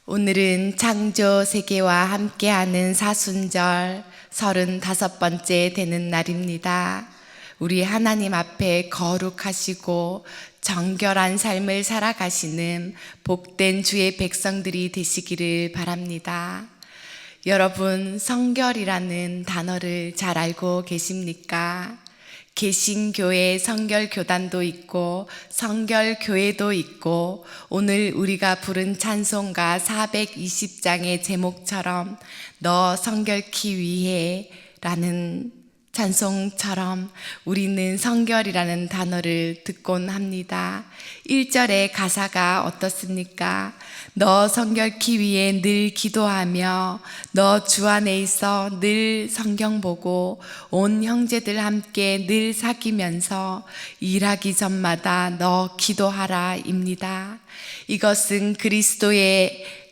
오늘은 창조 세계와 함께하는 사순절 35번째 되는 날입니다. 우리 하나님 앞에 거룩하시고 정결한 삶을 살아가시는 복된 주의 백성들이 되시기를 바랍니다. 여러분, 성결이라는 단어를 잘 알고 계십니까? 개신교회 성결교단도 있고 성결교회도 있고 오늘 우리가 부른 찬송가 420장의 제목처럼 너 성결케 위해 라는 찬송처럼 우리는 성결이라는 단어를 듣곤 합니다. 1절의 가사가 어떻습니까? 너 성결케 위해 늘 기도하며 너 주 안에 있어 늘 성경 보고 온 형제들 함께 늘 사귀면서 일하기 전마다 너 기도하라 입니다. 이것은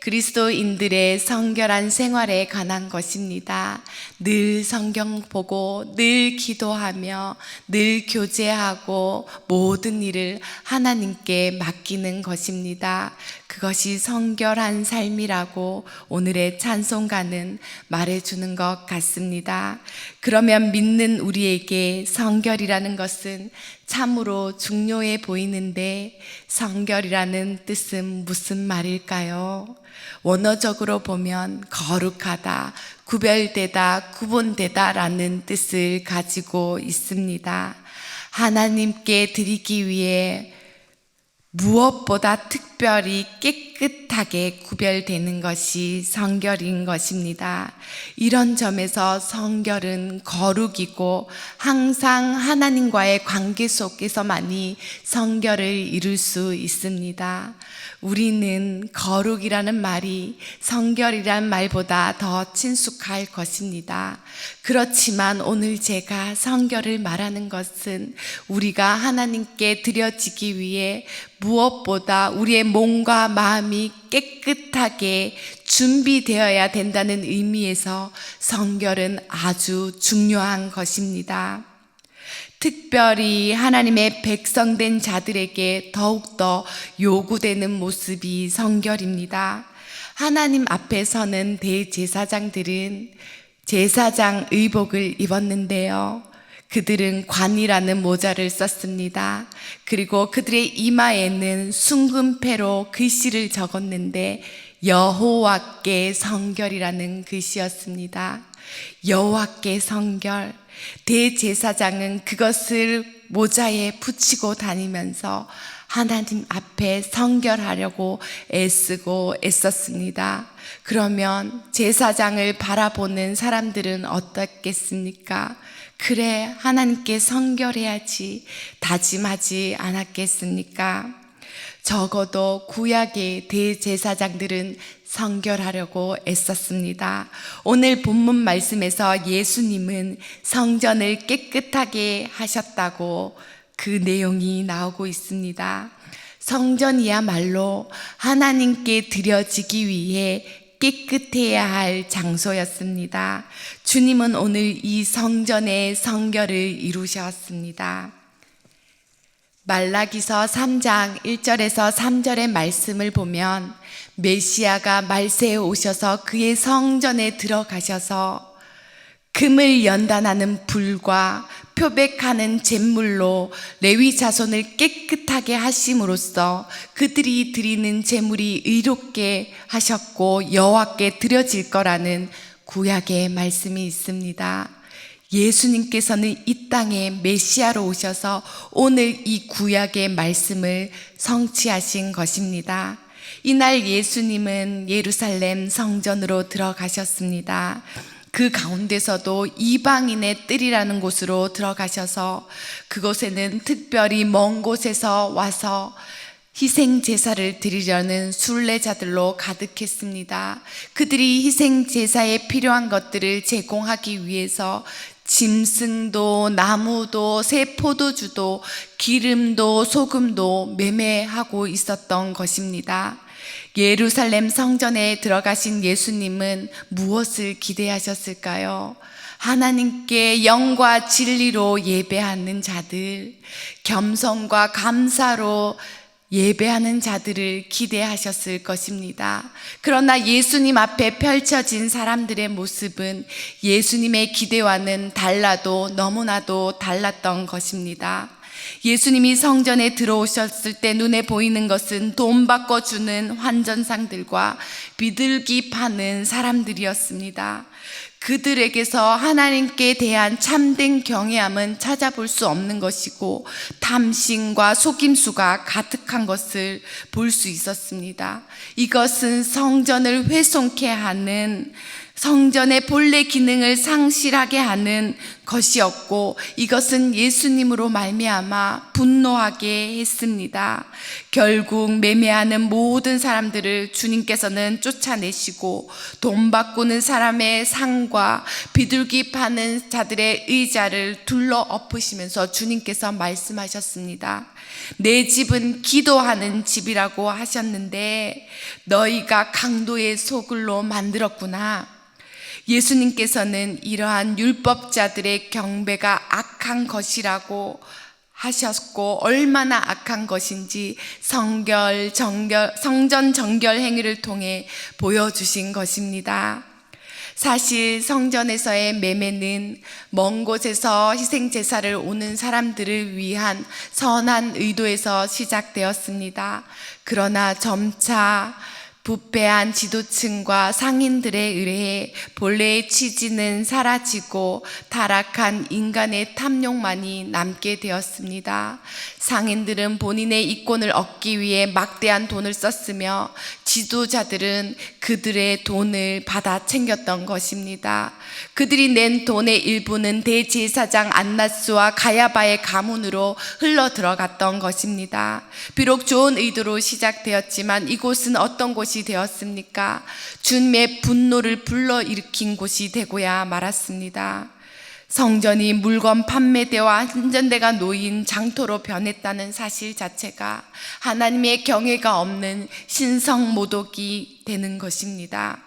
그리스도인들의 성결한 생활에 관한 것입니다. 늘 성경 보고 늘 기도하며 늘 교제하고 모든 일을 하나님께 맡기는 것입니다. 그것이 성결한 삶이라고 오늘의 찬송가는 말해주는 것 같습니다. 그러면 믿는 우리에게 성결이라는 것은 참으로 중요해 보이는데 성결이라는 뜻은 무슨 말일까요? 원어적으로 보면 거룩하다, 구별되다, 구분되다 라는 뜻을 가지고 있습니다. 하나님께 드리기 위해 무엇보다 특별히 깨끗하게 구별되는 것이 성결인 것입니다. 이런 점에서 성결은 거룩이고 항상 하나님과의 관계 속에서만이 성결을 이룰 수 있습니다. 우리는 거룩이라는 말이 성결이라는 말보다 더 친숙할 것입니다. 그렇지만 오늘 제가 성결을 말하는 것은 우리가 하나님께 드려지기 위해 무엇보다 우리의 몸과 마음이 깨끗하게 준비되어야 된다는 의미에서 성결은 아주 중요한 것입니다. 특별히 하나님의 백성된 자들에게 더욱더 요구되는 모습이 성결입니다. 하나님 앞에 서는 대제사장들은 제사장 의복을 입었는데요. 그들은 관이라는 모자를 썼습니다. 그리고 그들의 이마에는 순금패로 글씨를 적었는데 여호와께 성결이라는 글씨였습니다. 여호와께 성결. 대제사장은 그것을 모자에 붙이고 다니면서 하나님 앞에 성결하려고 애쓰고 애썼습니다. 그러면 제사장을 바라보는 사람들은 어떻겠습니까? 그래, 하나님께 성결해야지 다짐하지 않았겠습니까? 적어도 구약의 대제사장들은 성결하려고 애썼습니다. 오늘 본문 말씀에서 예수님은 성전을 깨끗하게 하셨다고 그 내용이 나오고 있습니다. 성전이야말로 하나님께 드려지기 위해 깨끗해야 할 장소였습니다. 주님은 오늘 이 성전의 성결을 이루셨습니다. 말라기서 3장 1절에서 3절의 말씀을 보면 메시아가 말세에 오셔서 그의 성전에 들어가셔서 금을 연단하는 불과 표백하는 잿물로 레위 자손을 깨끗하게 하심으로써 그들이 드리는 제물이 의롭게 하셨고 여호와께 드려질 거라는 구약의 말씀이 있습니다. 예수님께서는 이 땅에 메시아로 오셔서 오늘 이 구약의 말씀을 성취하신 것입니다. 이날 예수님은 예루살렘 성전으로 들어가셨습니다. 그 가운데서도 이방인의 뜰이라는 곳으로 들어가셔서 그곳에는 특별히 먼 곳에서 와서 희생 제사를 드리려는 순례자들로 가득했습니다. 그들이 희생 제사에 필요한 것들을 제공하기 위해서 짐승도 나무도 새 포도주도 기름도 소금도 매매하고 있었던 것입니다. 예루살렘 성전에 들어가신 예수님은 무엇을 기대하셨을까요? 하나님께 영과 진리로 예배하는 자들, 겸손과 감사로 예배하는 자들을 기대하셨을 것입니다. 그러나 예수님 앞에 펼쳐진 사람들의 모습은 예수님의 기대와는 달라도 너무나도 달랐던 것입니다. 예수님이 성전에 들어오셨을 때 눈에 보이는 것은 돈 바꿔주는 환전상들과 비둘기 파는 사람들이었습니다. 그들에게서 하나님께 대한 참된 경외함은 찾아볼 수 없는 것이고 탐심과 속임수가 가득한 것을 볼 수 있었습니다. 이것은 성전을 훼손케 하는, 성전의 본래 기능을 상실하게 하는 것이었고 이것은 예수님으로 말미암아 분노하게 했습니다. 결국 매매하는 모든 사람들을 주님께서는 쫓아내시고 돈 바꾸는 사람의 상과 비둘기 파는 자들의 의자를 둘러 엎으시면서 주님께서 말씀하셨습니다. 내 집은 기도하는 집이라고 하셨는데 너희가 강도의 소굴로 만들었구나. 예수님께서는 이러한 율법자들의 경배가 악한 것이라고 하셨고 얼마나 악한 것인지 성전 정결 행위를 통해 보여주신 것입니다. 사실 성전에서의 매매는 먼 곳에서 희생제사를 오는 사람들을 위한 선한 의도에서 시작되었습니다. 그러나 점차 부패한 지도층과 상인들에 의해 본래의 취지는 사라지고 타락한 인간의 탐욕만이 남게 되었습니다. 상인들은 본인의 이권을 얻기 위해 막대한 돈을 썼으며 지도자들은 그들의 돈을 받아 챙겼던 것입니다. 그들이 낸 돈의 일부는 대제사장 안나스와 가야바의 가문으로 흘러 들어갔던 것입니다. 비록 좋은 의도로 시작되었지만 이곳은 어떤 곳이 되었습니까? 주님의 분노를 불러일으킨 곳이 되고야 말았습니다. 성전이 물건 판매대와 한전대가 놓인 장터로 변했다는 사실 자체가 하나님의 경외가 없는 신성모독이 되는 것입니다.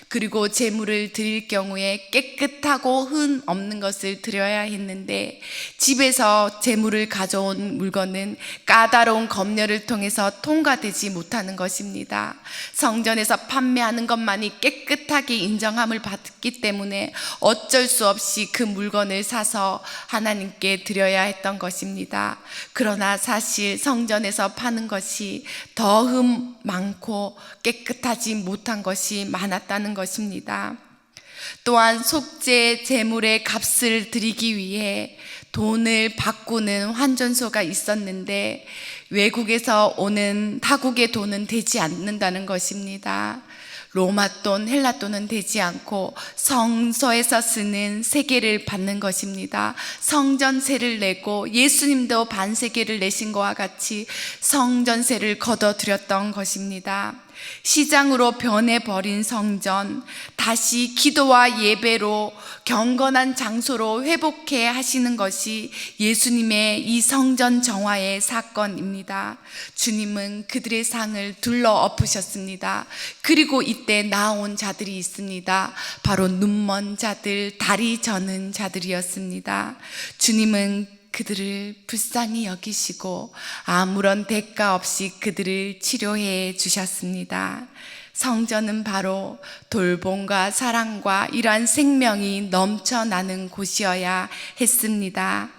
그리고 제물을 드릴 경우에 깨끗하고 흠 없는 것을 드려야 했는데 집에서 제물을 가져온 물건은 까다로운 검열을 통해서 통과되지 못하는 것입니다. 성전에서 판매하는 것만이 깨끗하게 인정함을 받기 때문에 어쩔 수 없이 그 물건을 사서 하나님께 드려야 했던 것입니다. 그러나 사실 성전에서 파는 것이 더 흠 많고 깨끗하지 못한 것이 많았다는 것입니다. 또한 속죄 제물의 값을 드리기 위해 돈을 바꾸는 환전소가 있었는데 외국에서 오는 타국의 돈은 되지 않는다는 것입니다. 로마 돈, 헬라 돈은 되지 않고 성서에서 쓰는 세계를 받는 것입니다. 성전세를 내고 예수님도 반세계를 내신 것과 같이 성전세를 걷어들였던 것입니다. 시장으로 변해버린 성전, 다시 기도와 예배로 경건한 장소로 회복해 하시는 것이 예수님의 이 성전 정화의 사건입니다. 주님은 그들의 상을 둘러 엎으셨습니다. 그리고 이때 나온 자들이 있습니다. 바로 눈먼 자들, 다리 저는 자들이었습니다. 주님은 그들을 불쌍히 여기시고 아무런 대가 없이 그들을 치료해 주셨습니다. 성전은 바로 돌봄과 사랑과 이러한 생명이 넘쳐나는 곳이어야 했습니다.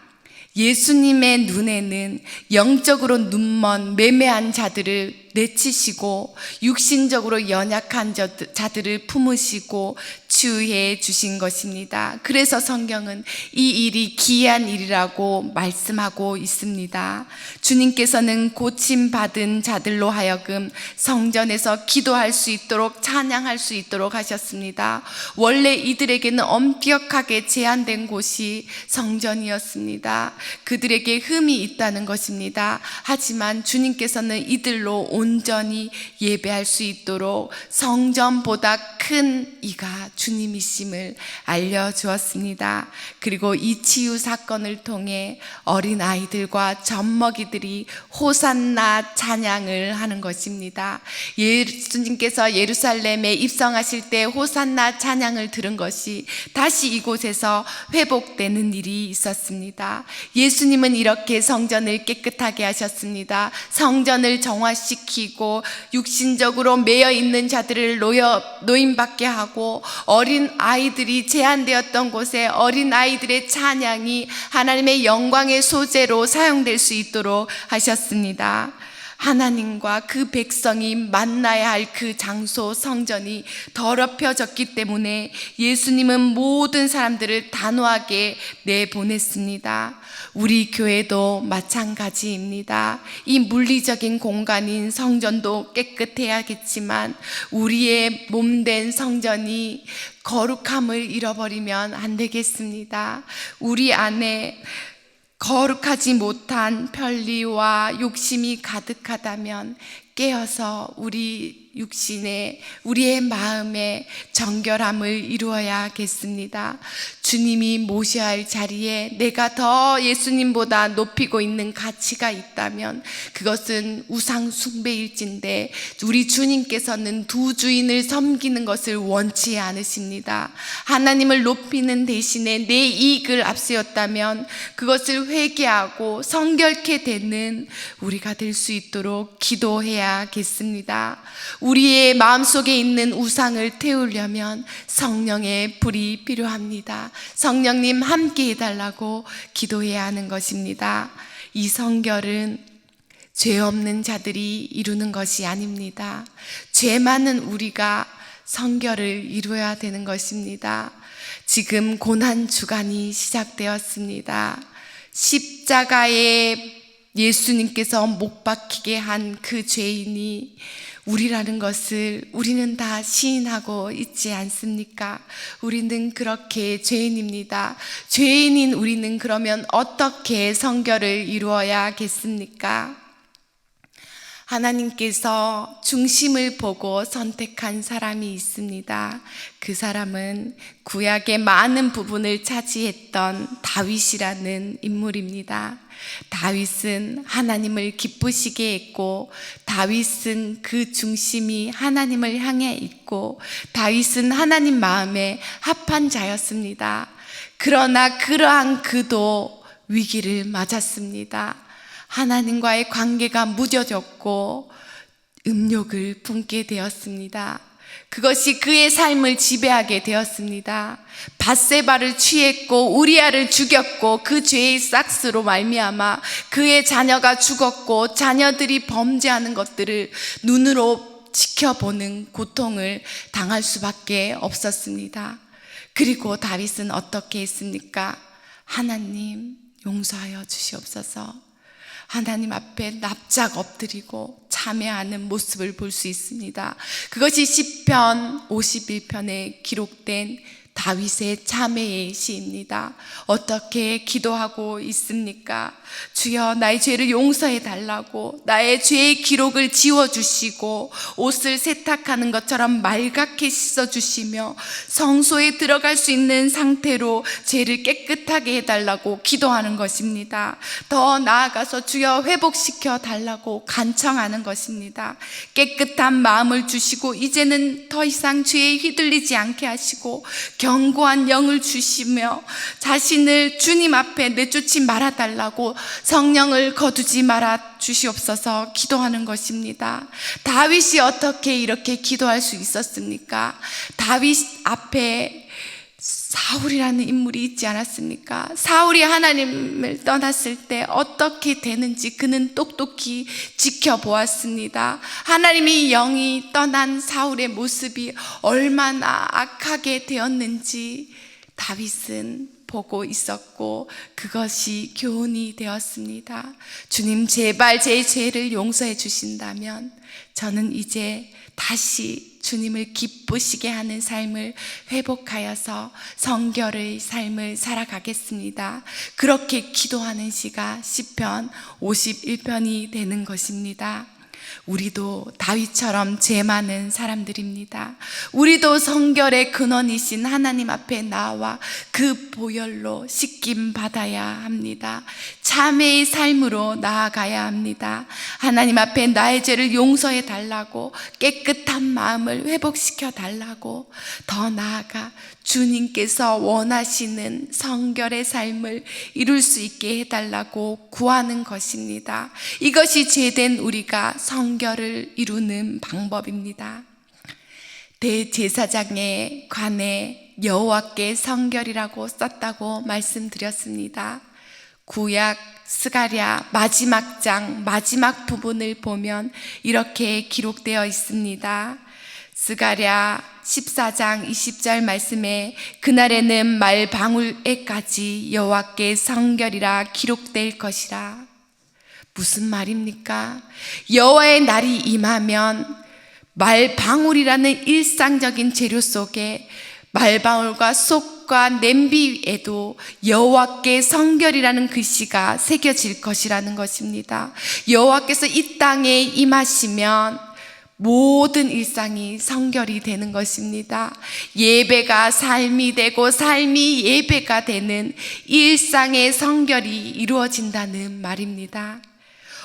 예수님의 눈에는 영적으로 눈먼 매매한 자들을 내치시고 육신적으로 연약한 자들을 품으시고 치유해 주신 것입니다. 그래서 성경은 이 일이 기이한 일이라고 말씀하고 있습니다. 주님께서는 고침받은 자들로 하여금 성전에서 기도할 수 있도록 찬양할 수 있도록 하셨습니다. 원래 이들에게는 엄격하게 제한된 곳이 성전이었습니다. 그들에게 흠이 있다는 것입니다. 하지만 주님께서는 이들로 온전히 예배할 수 있도록 성전보다 큰 이가 주님이심을 알려주었습니다. 그리고 이 치유 사건을 통해 어린 아이들과 젖먹이들이 호산나 찬양을 하는 것입니다. 예수님께서 예루살렘에 입성하실 때 호산나 찬양을 들은 것이 다시 이곳에서 회복되는 일이 있었습니다. 예수님은 이렇게 성전을 깨끗하게 하셨습니다. 성전을 정화시키고 육신적으로 매여 있는 자들을 노임받게 하고 어린 아이들이 제한되었던 곳에 어린 아이들의 찬양이 하나님의 영광의 소재로 사용될 수 있도록 하셨습니다. 하나님과 그 백성이 만나야 할 그 장소 성전이 더럽혀졌기 때문에 예수님은 모든 사람들을 단호하게 내보냈습니다. 우리 교회도 마찬가지입니다. 이 물리적인 공간인 성전도 깨끗해야겠지만 우리의 몸된 성전이 거룩함을 잃어버리면 안 되겠습니다. 우리 안에 거룩하지 못한 편리와 욕심이 가득하다면 깨어서 우리 육신에 우리의 마음에 정결함을 이루어야겠습니다. 주님이 모셔야 할 자리에 내가 더 예수님보다 높이고 있는 가치가 있다면 그것은 우상 숭배일진데 우리 주님께서는 두 주인을 섬기는 것을 원치 않으십니다. 하나님을 높이는 대신에 내 이익을 앞세웠다면 그것을 회개하고 성결케 되는 우리가 될 수 있도록 기도해야겠습니다. 우리의 마음속에 있는 우상을 태우려면 성령의 불이 필요합니다. 성령님 함께 해달라고 기도해야 하는 것입니다. 이 성결은 죄 없는 자들이 이루는 것이 아닙니다. 죄 많은 우리가 성결을 이루어야 되는 것입니다. 지금 고난주간이 시작되었습니다. 십자가에 예수님께서 못 박히게 한 그 죄인이 우리라는 것을 우리는 다 시인하고 있지 않습니까? 우리는 그렇게 죄인입니다. 죄인인 우리는 그러면 어떻게 성결을 이루어야겠습니까? 하나님께서 중심을 보고 선택한 사람이 있습니다. 그 사람은 구약의 많은 부분을 차지했던 다윗이라는 인물입니다. 다윗은 하나님을 기쁘시게 했고 다윗은 그 중심이 하나님을 향해 있고 다윗은 하나님 마음에 합한 자였습니다. 그러나 그러한 그도 위기를 맞았습니다. 하나님과의 관계가 무뎌졌고 음욕을 품게 되었습니다. 그것이 그의 삶을 지배하게 되었습니다. 밧세바를 취했고 우리아를 죽였고 그 죄의 싹스로 말미암아 그의 자녀가 죽었고 자녀들이 범죄하는 것들을 눈으로 지켜보는 고통을 당할 수밖에 없었습니다. 그리고 다윗은 어떻게 했습니까? 하나님 용서하여 주시옵소서. 하나님 앞에 납작 엎드리고 참회하는 모습을 볼 수 있습니다. 그것이 시편 51편에 기록된 다윗의 참회의 시입니다. 어떻게 기도하고 있습니까? 주여 나의 죄를 용서해 달라고 나의 죄의 기록을 지워주시고 옷을 세탁하는 것처럼 맑게 씻어주시며 성소에 들어갈 수 있는 상태로 죄를 깨끗하게 해달라고 기도하는 것입니다. 더 나아가서 주여 회복시켜 달라고 간청하는 것입니다. 깨끗한 마음을 주시고 이제는 더 이상 죄에 휘둘리지 않게 하시고 견고한 영을 주시며 자신을 주님 앞에 내쫓지 말아 달라고 성령을 거두지 말아 주시옵소서 기도하는 것입니다. 다윗이 어떻게 이렇게 기도할 수 있었습니까? 다윗 앞에 사울이라는 인물이 있지 않았습니까? 사울이 하나님을 떠났을 때 어떻게 되는지 그는 똑똑히 지켜보았습니다. 하나님의 영이 떠난 사울의 모습이 얼마나 악하게 되었는지 다윗은 보고 있었고 그것이 교훈이 되었습니다. 주님 제발 제 죄를 용서해 주신다면 저는 이제 다시 주님을 기쁘시게 하는 삶을 회복하여서 성결의 삶을 살아가겠습니다. 그렇게 기도하는 시가 시편 51편이 되는 것입니다. 우리도 다윗처럼 죄 많은 사람들입니다. 우리도 성결의 근원이신 하나님 앞에 나와 그 보혈로 씻김 받아야 합니다. 참회의 삶으로 나아가야 합니다. 하나님 앞에 나의 죄를 용서해 달라고, 깨끗한 마음을 회복시켜 달라고, 더 나아가 주님께서 원하시는 성결의 삶을 이룰 수 있게 해달라고 구하는 것입니다. 이것이 죄된 우리가 성결을 이루는 방법입니다. 대제사장에 관해 여호와께 성결이라고 썼다고 말씀드렸습니다. 구약 스가랴 마지막 장 마지막 부분을 보면 이렇게 기록되어 있습니다. 스가랴 14장 20절 말씀에 그날에는 말방울에까지 여호와께 성결이라 기록될 것이라. 무슨 말입니까? 여호와의 날이 임하면 말방울이라는 일상적인 재료 속에 말방울과 쏙과 냄비에도 여호와께 성결이라는 글씨가 새겨질 것이라는 것입니다. 여호와께서 이 땅에 임하시면 모든 일상이 성결이 되는 것입니다. 예배가 삶이 되고 삶이 예배가 되는 일상의 성결이 이루어진다는 말입니다.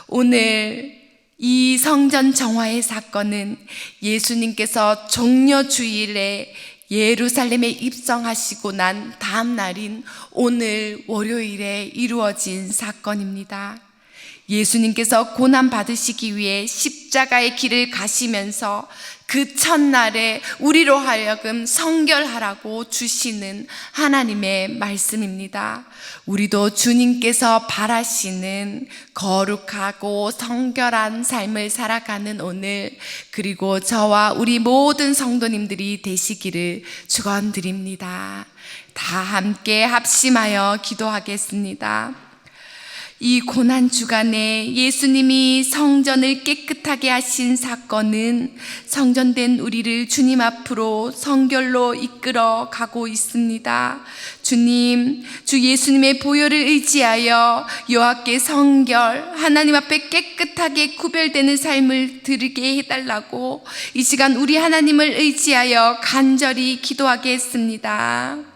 오늘 이 성전 정화의 사건은 예수님께서 종려주일에 예루살렘에 입성하시고 난 다음 날인 오늘 월요일에 이루어진 사건입니다. 예수님께서 고난 받으시기 위해 십자가의 길을 가시면서 그 첫날에 우리로 하여금 성결하라고 주시는 하나님의 말씀입니다. 우리도 주님께서 바라시는 거룩하고 성결한 삶을 살아가는 오늘, 그리고 저와 우리 모든 성도님들이 되시기를 축원드립니다. 다 함께 합심하여 기도하겠습니다. 이 고난주간에 예수님이 성전을 깨끗하게 하신 사건은 성전된 우리를 주님 앞으로 성결로 이끌어 가고 있습니다. 주님, 주 예수님의 보혈을 의지하여 여호와께 성결, 하나님 앞에 깨끗하게 구별되는 삶을 드리게 해달라고 이 시간 우리 하나님을 의지하여 간절히 기도하겠습니다.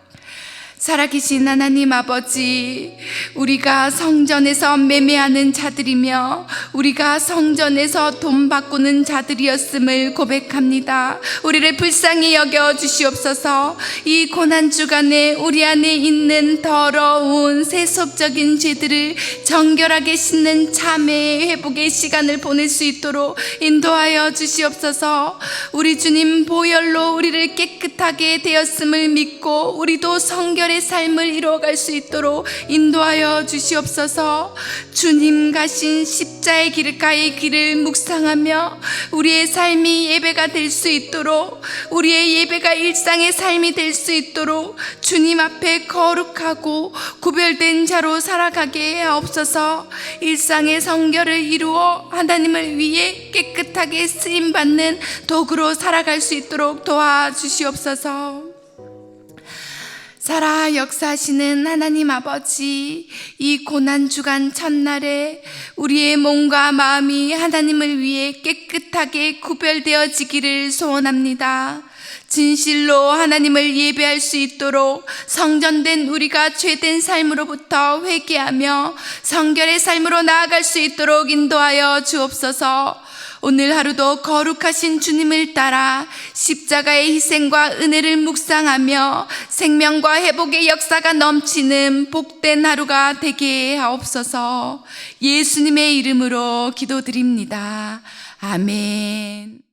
살아계신 하나님 아버지, 우리가 성전에서 매매하는 자들이며 우리가 성전에서 돈 바꾸는 자들이었음을 고백합니다. 우리를 불쌍히 여겨 주시옵소서. 이 고난주간에 우리 안에 있는 더러운 세속적인 죄들을 정결하게 씻는 참회 회복의 시간을 보낼 수 있도록 인도하여 주시옵소서. 우리 주님 보혈로 우리를 깨끗하게 되었음을 믿고 우리도 성결 의 삶을 이루어갈 수 있도록 인도하여 주시옵소서. 주님 가신 십자의 길가의 길을 묵상하며 우리의 삶이 예배가 될 수 있도록, 우리의 예배가 일상의 삶이 될 수 있도록 주님 앞에 거룩하고 구별된 자로 살아가게 하옵소서. 일상의 성결을 이루어 하나님을 위해 깨끗하게 쓰임받는 도구로 살아갈 수 있도록 도와주시옵소서. 살아 역사하시는 하나님 아버지, 이 고난주간 첫날에 우리의 몸과 마음이 하나님을 위해 깨끗하게 구별되어지기를 소원합니다. 진실로 하나님을 예배할 수 있도록 성전된 우리가 죄된 삶으로부터 회개하며 성결의 삶으로 나아갈 수 있도록 인도하여 주옵소서. 오늘 하루도 거룩하신 주님을 따라 십자가의 희생과 은혜를 묵상하며 생명과 회복의 역사가 넘치는 복된 하루가 되게 하옵소서. 예수님의 이름으로 기도드립니다. 아멘.